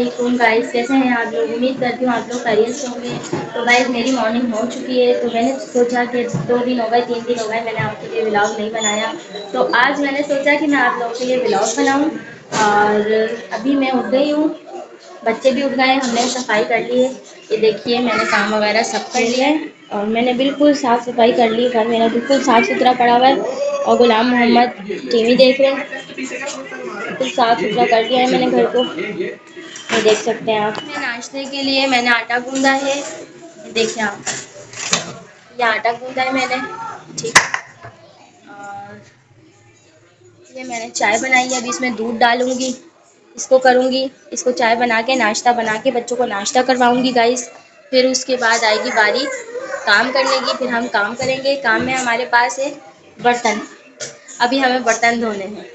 अस्सलामुअलैकुम गाइस, कैसे हैं आप लोग। उम्मीद करती हूँ आप लोग खैरियत से होंगे। तो गाइस मेरी मॉर्निंग हो चुकी है, तो मैंने सोचा कि 2 दिन हो गए 3 दिन हो गए मैंने आपके लिए व्लॉग नहीं बनाया। तो आज मैंने सोचा कि मैं आप लोगों के लिए व्लॉग बनाऊँ। और अभी मैं उठ गई हूँ, बच्चे भी उठ गए, हमने सफाई कर ली है। ये देखिए मैंने काम वगैरह सब कर लिया है और मैंने बिल्कुल साफ़ सफाई कर ली। घर मेरा बिल्कुल साफ़ सुथरा पड़ा हुआ है और गुलाम मोहम्मद टीवी देख रहे हैं। बिल्कुल साफ़ सुथरा कर लिया है मैंने घर को, ये देख सकते हैं आप। मैं नाश्ते के लिए मैंने आटा गूंदा है, ये देखिए आप, ये आटा गूंदा है मैंने, ठीक। और ये मैंने चाय बनाई है, अभी इसमें दूध डालूंगी, इसको करूँगी, इसको चाय बना के नाश्ता बना के बच्चों को नाश्ता करवाऊँगी गाइस। फिर उसके बाद आएगी बारी काम करने की, फिर हम काम करेंगे। काम में हमारे पास है बर्तन, अभी हमें बर्तन धोने हैं।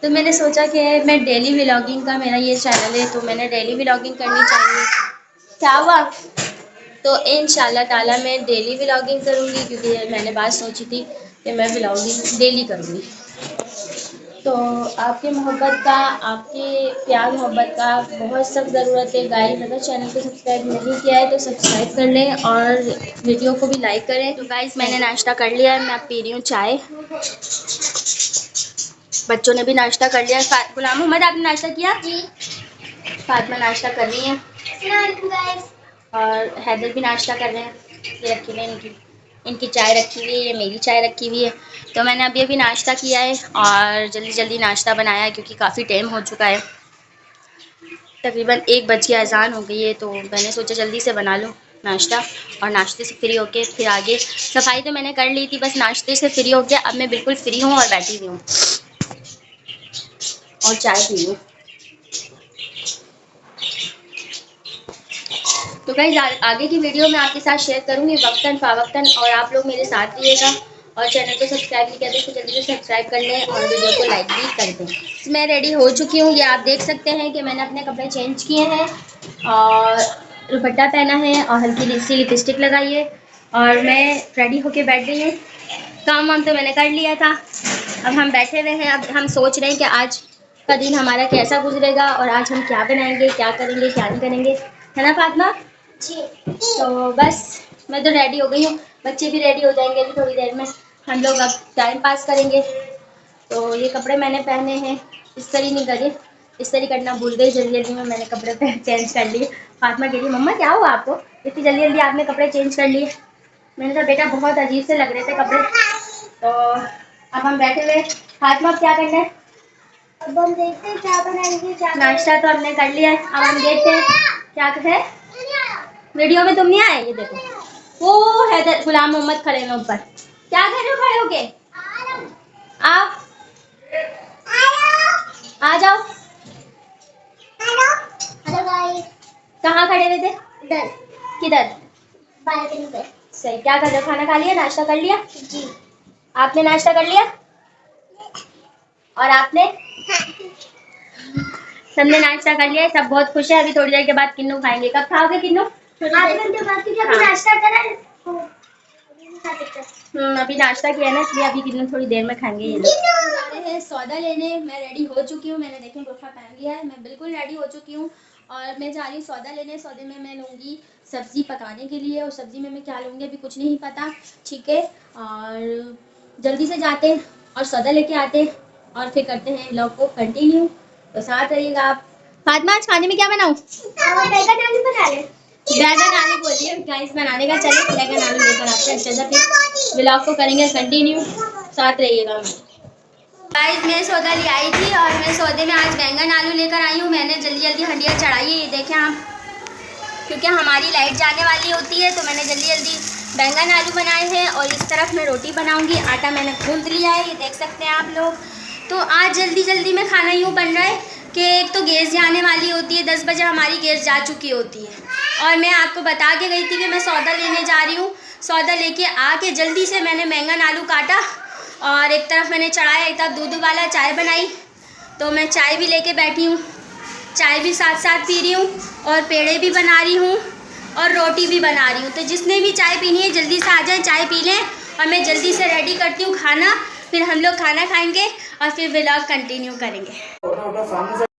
तो मैंने सोचा कि मैं डेली व्लॉगिंग का मेरा ये चैनल है, तो मैंने डेली व्लॉगिंग करनी चाहिए। क्या हुआ? तो इंशाल्लाह ताला मैं डेली व्लॉगिंग करूँगी, क्योंकि मैंने बात सोची थी कि मैं व्लॉगिंग डेली करूँगी। तो आपके मोहब्बत का, आपके प्यार मोहब्बत का बहुत सख्त ज़रूरत है गाइस। अगर चैनल को सब्सक्राइब नहीं किया है तो सब्सक्राइब कर लें और वीडियो को भी लाइक करें। तो गाइस मैंने नाश्ता कर लिया है, मैं अब पी रही हूँ चाय। बच्चों ने भी नाश्ता कर लिया है। गुलाम मोहम्मद आपने नाश्ता किया? फातिमा नाश्ता कर रही है और हैदर भी नाश्ता कर रहे हैं। ये रखी हुई है इनकी चाय रखी हुई है, ये मेरी चाय रखी हुई है। तो मैंने अभी अभी नाश्ता किया है और जल्दी जल्दी नाश्ता बनाया है, क्योंकि काफ़ी टाइम हो चुका है, तकरीबन 1 बज के अज़ान हो गई है। तो मैंने सोचा जल्दी से बना लूँ नाश्ता, और नाश्ते से फ्री होके फिर आगे सफाई तो मैंने कर ली थी, बस नाश्ते से फ्री होके अब मैं बिल्कुल फ्री हूँ और बैठी हुई हूँ और चाय पी लूँ। तो गाइस आगे की वीडियो मैं आपके साथ शेयर करूँगी वक्तन फ़ावक्तन, और आप लोग मेरे साथ रहिएगा। और चैनल को सब्सक्राइब नहीं किया तो जल्दी से सब्सक्राइब कर लें और वीडियो को लाइक भी कर दें। मैं रेडी हो चुकी हूँ, ये आप देख सकते हैं कि मैंने अपने कपड़े चेंज किए हैं और दुपट्टा पहना है और हल्की सी लिपस्टिक लगाई है और मैं रेडी होके बैठ गई हूँ। काम वाम तो मैंने कर लिया था, अब हम बैठे हुए हैं। अब हम सोच रहे हैं कि आज का दिन हमारा कैसा गुजरेगा और आज हम क्या बनाएंगे, क्या करेंगे, क्या नहीं करेंगे, है ना फातिमा जी। तो बस मैं तो रेडी हो गई हूँ, बच्चे भी रेडी हो जाएंगे अभी थोड़ी देर में। हम लोग अब टाइम पास करेंगे। तो ये कपड़े मैंने पहने हैं, इस्त्री नहीं करी, इस्त्री करना भूल गई जल्दी जल्दी में, मैंने कपड़े चेंज कर लिए। फातिमा कह रही मम्मा क्या हुआ आपको, इतनी जल्दी जल्दी आपने कपड़े चेंज कर लिए। मैंने कहा बेटा बहुत अजीब से लग रहे थे कपड़े। तो अब हम बैठे हुए, फातिमा अब क्या करना है? अब हम देखते हैं क्या बनाएंगे। क्या नाश्ता तो हमने कर लिया है, अब हम देखते हैं क्या है। वीडियो में तुम नहीं आए? ये देखो वो है गुलाम मोहम्मद खड़े हैं ऊपर। क्या कर रहे हो खड़े होके? आओ आ जाओ। Hello guys. कहाँ खड़े हुए थे? इधर। किधर? बालकनी पे। सही। क्या कर रहे हो? खाना खा लिया, नाश्ता कर लिया? जी। आपने नाश्ता कर लिया? और आपने? सबने नाश्ता कर लिया है, सब बहुत खुश है। अभी थोड़ी देर के बाद किन्नू खाएंगे। कब खाओगे किन्नू? 8 घंटे बाद, क्योंकि अभी नाश्ता करा है। अभी नाश्ता किया ना, इसलिए अभी किन्नू थोड़ी देर में खाएंगे। ये लोग जा रहे हैं सौदा लेने। मैं रेडी हो चुकी हूँ, मैंने देखें बुर्का पहन लिया है, मैं बिल्कुल रेडी हो चुकी हूँ और मैं जा रही हूँ सौदा लेने। सौदे में मैं लूँगी सब्ज़ी पकाने के लिए, और सब्ज़ी में मैं क्या लूँगी अभी कुछ नहीं पता, ठीक है। और जल्दी से जाते हैं और सौदा लेके आते हैं और फिर करते हैं व्लॉग को कंटिन्यू। तो साथ रहिएगा आप। फातिमा आज खाने में क्या बनाऊँ? बैगन आलू बना ले। बैगन आलू बोलिए गाइस, बनाने का चले बैगन आलू लेकर आते हैं। अच्छा फिर व्लॉग को करेंगे कंटिन्यू, साथ रहिएगा। गाइस मैं सौदा ले आई थी और मैं सौदे में आज बैंगन आलू लेकर आई हूँ। मैंने जल्दी जल्दी हंडिया चढ़ाई है, ये देखें आप, क्योंकि हमारी लाइट जाने वाली होती है। तो मैंने जल्दी जल्दी बैंगन आलू बनाए हैं और इस तरफ मैं रोटी बनाऊंगी। आटा मैंने गूंथ लिया है, ये देख सकते हैं आप लोग। तो आज जल्दी जल्दी में खाना यूँ बन रहा है कि एक तो गैस जाने वाली होती है, 10 बजे हमारी गैस जा चुकी होती है और मैं आपको बता के गई थी कि मैं सौदा लेने जा रही हूँ। सौदा लेके आके जल्दी से मैंने बैंगन आलू काटा और एक तरफ मैंने चढ़ाया, एक तरफ दूध वाला चाय बनाई। तो मैं चाय भी लेके बैठी हूँ, चाय भी साथ साथ पी रही हूँ और पेड़े भी बना रही हूँ और रोटी भी बना रही हूँ। तो जिसने भी चाय पीनी है जल्दी से आ जाए, चाय पी लें और मैं जल्दी से रेडी करती हूँ खाना। फिर हम लोग खाना खाएंगे और फिर व्लॉग कंटिन्यू करेंगे।